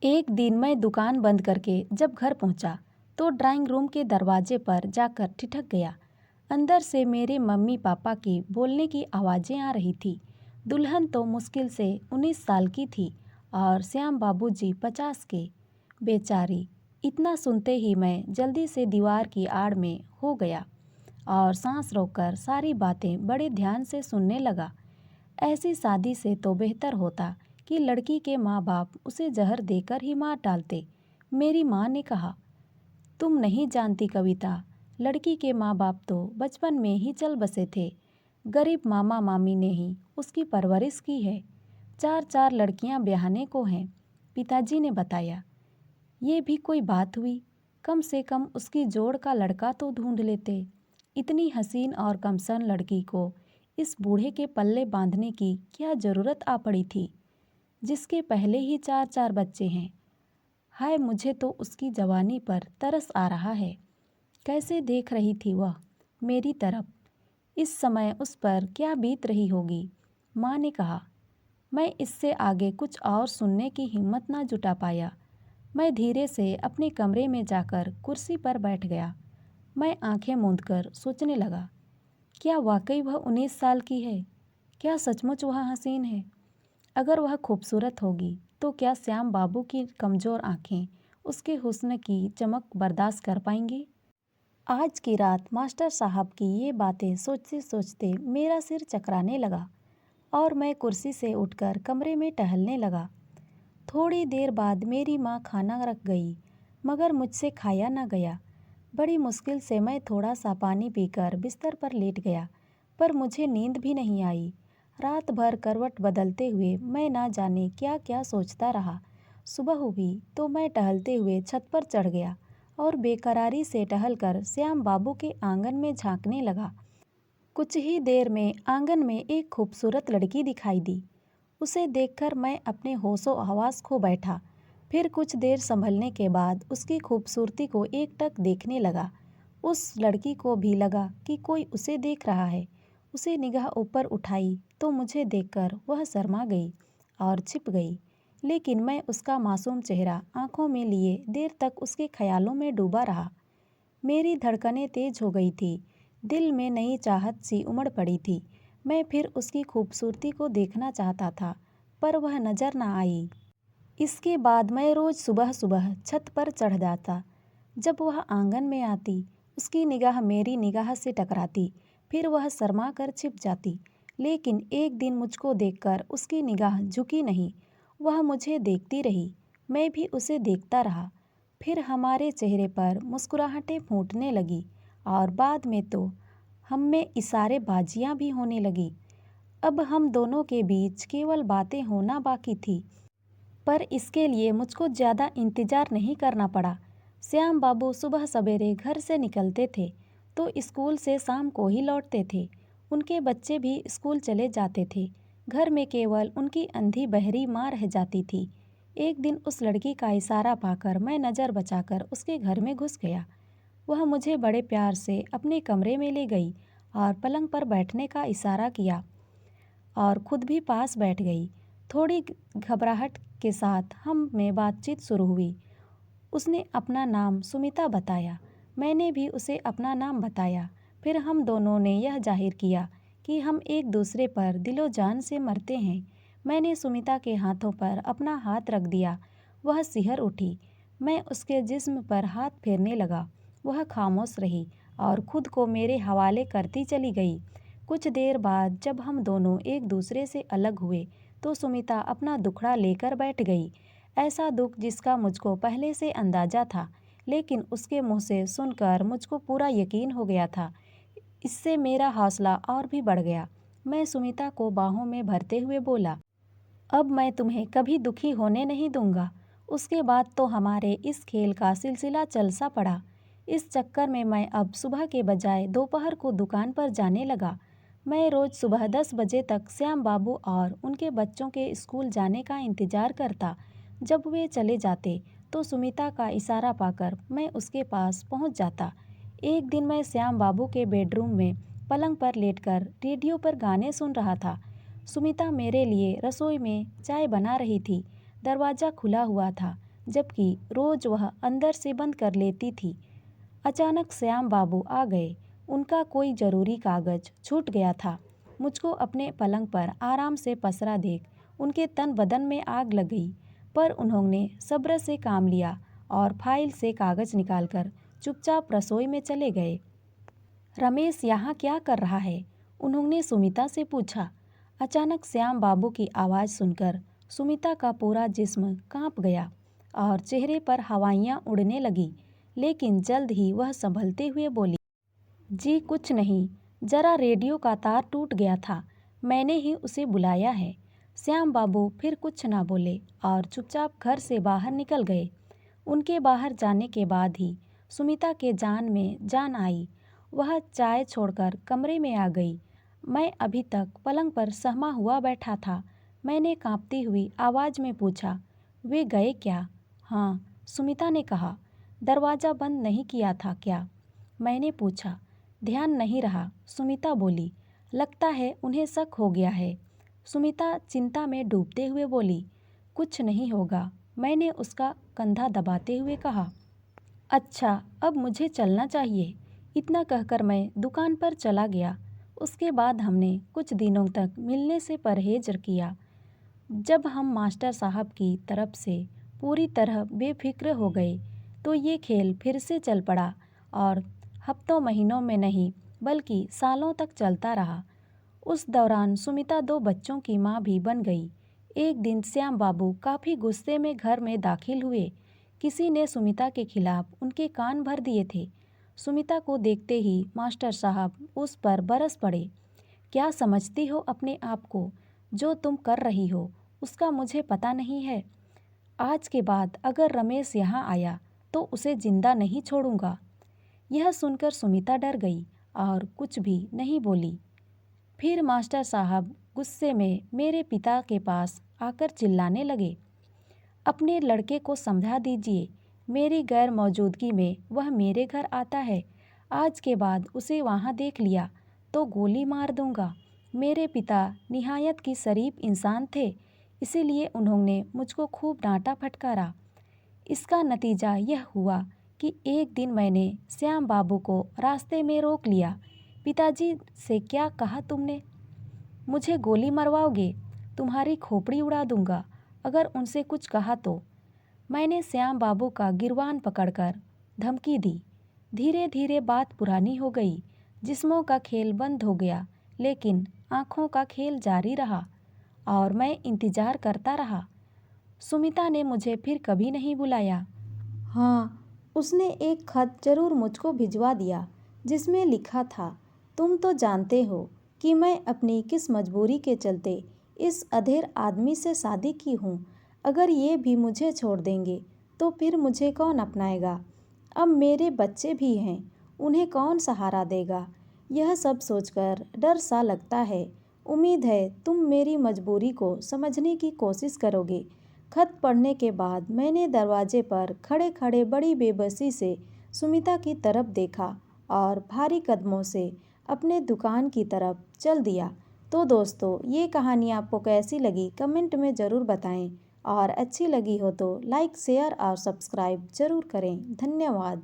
एक दिन मैं दुकान बंद करके जब घर पहुंचा तो ड्राइंग रूम के दरवाजे पर जाकर ठिठक गया। अंदर से मेरे मम्मी पापा की बोलने की आवाज़ें आ रही थी। दुल्हन तो मुश्किल से 19 साल की थी और श्याम बाबूजी 50 के। बेचारी। इतना सुनते ही मैं जल्दी से दीवार की आड़ में हो गया और सांस रोककर सारी बातें बड़े ध्यान से सुनने लगा। ऐसी शादी से तो बेहतर होता कि लड़की के माँ बाप उसे जहर देकर ही मार डालते। मेरी माँ ने कहा, तुम नहीं जानती कविता, लड़की के माँ बाप तो बचपन में ही चल बसे थे। गरीब मामा मामी ने ही उसकी परवरिश की है। 4 लड़कियां ब्याहने को हैं, पिताजी ने बताया। ये भी कोई बात हुई? कम से कम उसकी जोड़ का लड़का तो ढूंढ लेते। इतनी हसीन और कमसन लड़की को इस बूढ़े के पल्ले बांधने की क्या ज़रूरत आ पड़ी थी, जिसके पहले ही 4 बच्चे हैं। हाय, मुझे तो उसकी जवानी पर तरस आ रहा है। कैसे देख रही थी वह मेरी तरफ। इस समय उस पर क्या बीत रही होगी। माँ ने कहा। मैं इससे आगे कुछ और सुनने की हिम्मत ना जुटा पाया। मैं धीरे से अपने कमरे में जाकर कुर्सी पर बैठ गया। मैं आंखें मूंदकर सोचने लगा, क्या वाकई वह 19 साल की है? क्या सचमुच वह हसीन है? अगर वह खूबसूरत होगी तो क्या श्याम बाबू की कमज़ोर आंखें उसके हुस्न की चमक बर्दाश्त कर पाएंगी? आज की रात मास्टर साहब की ये बातें सोचते सोचते मेरा सिर चकराने लगा और मैं कुर्सी से उठकर कमरे में टहलने लगा। थोड़ी देर बाद मेरी माँ खाना रख गई, मगर मुझसे खाया न गया। बड़ी मुश्किल से मैं थोड़ा सा पानी पीकर बिस्तर पर लेट गया, पर मुझे नींद भी नहीं आई। रात भर करवट बदलते हुए मैं ना जाने क्या क्या सोचता रहा। सुबह हुई तो मैं टहलते हुए छत पर चढ़ गया और बेकरारी से टहलकर श्याम बाबू के आंगन में झांकने लगा। कुछ ही देर में आंगन में एक खूबसूरत लड़की दिखाई दी। उसे देखकर मैं अपने होशो हवास खो बैठा। फिर कुछ देर संभलने के बाद उसकी खूबसूरती को एकटक देखने लगा। उस लड़की को भी लगा कि कोई उसे देख रहा है। उसे निगाह ऊपर उठाई तो मुझे देखकर वह शर्मा गई और छिप गई। लेकिन मैं उसका मासूम चेहरा आंखों में लिए देर तक उसके ख्यालों में डूबा रहा। मेरी धड़कनें तेज हो गई थी। दिल में नई चाहत सी उमड़ पड़ी थी। मैं फिर उसकी खूबसूरती को देखना चाहता था, पर वह नज़र न आई। इसके बाद मैं रोज़ सुबह सुबह छत पर चढ़ जाता। जब वह आंगन में आती, उसकी निगाह मेरी निगाह से टकराती, फिर वह शर्मा कर छिप जाती। लेकिन एक दिन मुझको देखकर उसकी निगाह झुकी नहीं, वह मुझे देखती रही। मैं भी उसे देखता रहा। फिर हमारे चेहरे पर मुस्कुराहटें फूटने लगी और बाद में तो हम में इशारेबाजियाँ भी होने लगी। अब हम दोनों के बीच केवल बातें होना बाकी थी। पर इसके लिए मुझको ज़्यादा इंतज़ार नहीं करना पड़ा। श्याम बाबू सुबह सवेरे घर से निकलते थे तो स्कूल से शाम को ही लौटते थे। उनके बच्चे भी स्कूल चले जाते थे। घर में केवल उनकी अंधी बहरी माँ रह जाती थी। एक दिन उस लड़की का इशारा पाकर मैं नज़र बचाकर उसके घर में घुस गया। वह मुझे बड़े प्यार से अपने कमरे में ले गई और पलंग पर बैठने का इशारा किया और खुद भी पास बैठ गई। थोड़ी घबराहट के साथ हम में बातचीत शुरू हुई। उसने अपना नाम सुमिता बताया, मैंने भी उसे अपना नाम बताया। फिर हम दोनों ने यह जाहिर किया कि हम एक दूसरे पर दिलो जान से मरते हैं। मैंने सुमिता के हाथों पर अपना हाथ रख दिया। वह सिहर उठी। मैं उसके जिस्म पर हाथ फेरने लगा। वह खामोश रही और खुद को मेरे हवाले करती चली गई। कुछ देर बाद जब हम दोनों एक दूसरे से अलग हुए तो सुमिता अपना दुखड़ा लेकर बैठ गई। ऐसा दुख जिसका मुझको पहले से अंदाज़ा था, लेकिन उसके मुँह से सुनकर मुझको पूरा यकीन हो गया था। इससे मेरा हौसला और भी बढ़ गया। मैं सुमिता को बाहों में भरते हुए बोला, अब मैं तुम्हें कभी दुखी होने नहीं दूंगा। उसके बाद तो हमारे इस खेल का सिलसिला चल सा पड़ा। इस चक्कर में मैं अब सुबह के बजाय दोपहर को दुकान पर जाने लगा। मैं रोज़ सुबह 10 बजे तक श्याम बाबू और उनके बच्चों के स्कूल जाने का इंतज़ार करता। जब वे चले जाते तो सुमिता का इशारा पाकर मैं उसके पास पहुंच जाता। एक दिन मैं श्याम बाबू के बेडरूम में पलंग पर लेटकर रेडियो पर गाने सुन रहा था। सुमिता मेरे लिए रसोई में चाय बना रही थी। दरवाज़ा खुला हुआ था जबकि रोज वह अंदर से बंद कर लेती थी। अचानक श्याम बाबू आ गए। उनका कोई जरूरी कागज छूट गया था। मुझको अपने पलंग पर आराम से पसरा देख उनके तन बदन में आग लग गई, पर उन्होंने सब्र से काम लिया और फाइल से कागज निकालकर चुपचाप रसोई में चले गए। रमेश यहाँ क्या कर रहा है? उन्होंने सुमिता से पूछा। अचानक श्याम बाबू की आवाज़ सुनकर सुमिता का पूरा जिस्म कांप गया और चेहरे पर हवाइयाँ उड़ने लगी, लेकिन जल्द ही वह संभलते हुए बोली, जी कुछ नहीं, जरा रेडियो का तार टूट गया था, मैंने ही उसे बुलाया है। श्याम बाबू फिर कुछ ना बोले और चुपचाप घर से बाहर निकल गए। उनके बाहर जाने के बाद ही सुमिता के जान में जान आई। वह चाय छोड़कर कमरे में आ गई। मैं अभी तक पलंग पर सहमा हुआ बैठा था। मैंने कांपती हुई आवाज़ में पूछा, वे गए क्या? हाँ, सुमिता ने कहा। दरवाज़ा बंद नहीं किया था क्या? मैंने पूछा। ध्यान नहीं रहा, सुमिता बोली। लगता है उन्हें शक हो गया है। सुमिता चिंता में डूबते हुए बोली, कुछ नहीं होगा, मैंने उसका कंधा दबाते हुए कहा। अच्छा, अब मुझे चलना चाहिए। इतना कहकर मैं दुकान पर चला गया। उसके बाद हमने कुछ दिनों तक मिलने से परहेज किया। जब हम मास्टर साहब की तरफ से पूरी तरह बेफिक्र हो गए तो ये खेल फिर से चल पड़ा और हफ्तों महीनों में नहीं बल्कि सालों तक चलता रहा। उस दौरान सुमिता 2 बच्चों की माँ भी बन गई। एक दिन श्याम बाबू काफ़ी गुस्से में घर में दाखिल हुए। किसी ने सुमिता के खिलाफ उनके कान भर दिए थे। सुमिता को देखते ही मास्टर साहब उस पर बरस पड़े। क्या समझती हो अपने आप को? जो तुम कर रही हो उसका मुझे पता नहीं है। आज के बाद अगर रमेश यहाँ आया तो उसे जिंदा नहीं छोड़ूंगा। यह सुनकर सुमिता डर गई और कुछ भी नहीं बोली। फिर मास्टर साहब गुस्से में मेरे पिता के पास आकर चिल्लाने लगे, अपने लड़के को समझा दीजिए, मेरी गैर मौजूदगी में वह मेरे घर आता है। आज के बाद उसे वहाँ देख लिया तो गोली मार दूंगा। मेरे पिता निहायत की शरीफ इंसान थे, इसीलिए उन्होंने मुझको खूब डांटा फटकारा। इसका नतीजा यह हुआ कि एक दिन मैंने श्याम बाबू को रास्ते में रोक लिया। पिताजी से क्या कहा तुमने? मुझे गोली मरवाओगे? तुम्हारी खोपड़ी उड़ा दूंगा अगर उनसे कुछ कहा तो। मैंने श्याम बाबू का गिरवान पकड़कर धमकी दी। धीरे धीरे बात पुरानी हो गई। जिस्मों का खेल बंद हो गया, लेकिन आँखों का खेल जारी रहा और मैं इंतज़ार करता रहा। सुमिता ने मुझे फिर कभी नहीं बुलाया। हाँ, उसने एक खत जरूर मुझको भिजवा दिया जिसमें लिखा था, तुम तो जानते हो कि मैं अपनी किस मजबूरी के चलते इस अधेड़ आदमी से शादी की हूँ। अगर ये भी मुझे छोड़ देंगे तो फिर मुझे कौन अपनाएगा? अब मेरे बच्चे भी हैं, उन्हें कौन सहारा देगा? यह सब सोचकर डर सा लगता है। उम्मीद है तुम मेरी मजबूरी को समझने की कोशिश करोगे। खत पढ़ने के बाद मैंने दरवाजे पर खड़े खड़े बड़ी बेबसी से सुमिता की तरफ देखा और भारी कदमों से अपने दुकान की तरफ चल दिया। तो दोस्तों, ये कहानी आपको कैसी लगी कमेंट में ज़रूर बताएं और अच्छी लगी हो तो लाइक शेयर और सब्सक्राइब ज़रूर करें। धन्यवाद।